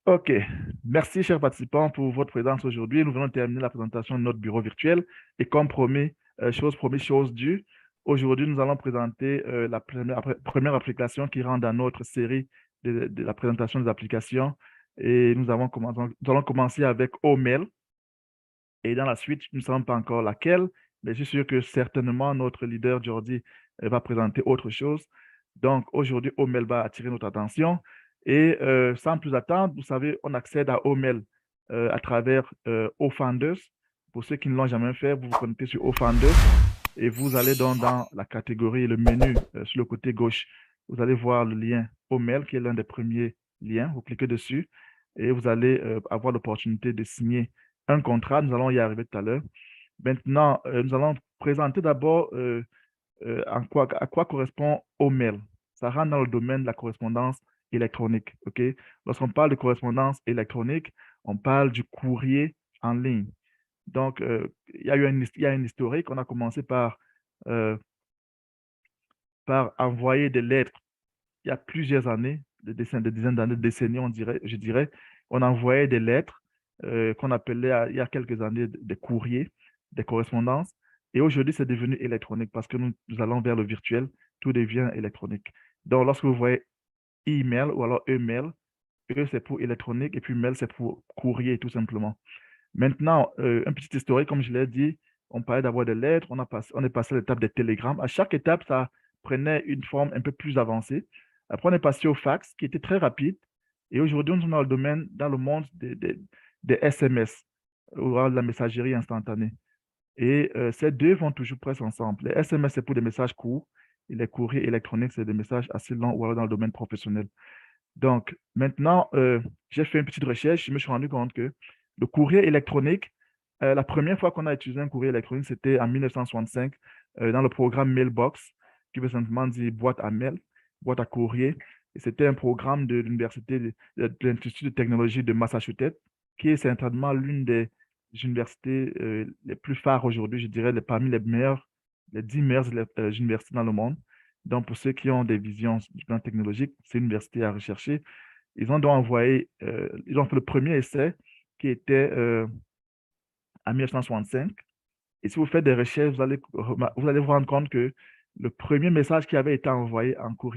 OK. Merci, chers participants, pour votre présence aujourd'hui. Nous venons de terminer la présentation de notre bureau virtuel. Et comme promis, chose promise, chose due, aujourd'hui, nous allons présenter la première application qui rentre dans notre série de la présentation des applications. Et nous allons commencer avec Omail. Et dans la suite, nous ne savons pas encore laquelle, mais je suis sûr que certainement notre leader Jordi va présenter autre chose. Donc aujourd'hui, Omail va attirer notre attention. Et sans plus attendre, vous savez, on accède à Omail à travers Offenders. Pour ceux qui ne l'ont jamais fait, vous vous connectez sur Offenders et vous allez dans la catégorie, le menu sur le côté gauche. Vous allez voir le lien Omail qui est l'un des premiers liens. Vous cliquez dessus et vous allez avoir l'opportunité de signer un contrat. Nous allons y arriver tout à l'heure. Maintenant, nous allons présenter d'abord à quoi correspond Omail. Ça rentre dans le domaine de la correspondance électronique. OK? Lorsqu'on parle de correspondance électronique, on parle du courrier en ligne. Donc, il y a une historique. On a commencé euh, par envoyer des lettres il y a plusieurs années, des dizaines d'années, des décennies, je dirais. On envoyait des lettres qu'on appelait il y a quelques années des courriers, des correspondances. Et aujourd'hui, c'est devenu électronique parce que nous allons vers le virtuel, tout devient électronique. Donc, lorsque vous voyez email ou alors email, E, c'est pour électronique et puis mail, c'est pour courrier, tout simplement. Maintenant, un petit historique, comme je l'ai dit, on parlait d'avoir des lettres, on est passé à l'étape des télégrammes. À chaque étape, ça prenait une forme un peu plus avancée. Après, on est passé au fax, qui était très rapide. Et aujourd'hui, on est dans le domaine, dans le monde des SMS, ou alors de la messagerie instantanée. Et ces deux vont toujours presque ensemble. Les SMS, c'est pour des messages courts, et les courriers électroniques, c'est des messages assez longs, ou alors dans le domaine professionnel. Donc, maintenant, j'ai fait une petite recherche, je me suis rendu compte que le courrier électronique, la première fois qu'on a utilisé un courrier électronique, c'était en 1965 dans le programme Mailbox, qui veut simplement dire boîte à mail, boîte à courrier. Et c'était un programme de l'université, de l'Institut de technologie de Massachusetts, qui est certainement l'une des universités les plus phares aujourd'hui, je dirais, parmi les meilleures, les 10 meilleures universités dans le monde. Donc, pour ceux qui ont des visions du plan technologique, c'est une université à rechercher. Ils ont fait le premier essai qui était en 1965. Et si vous faites des recherches, vous allez vous rendre compte que le premier message qui avait été envoyé en courrier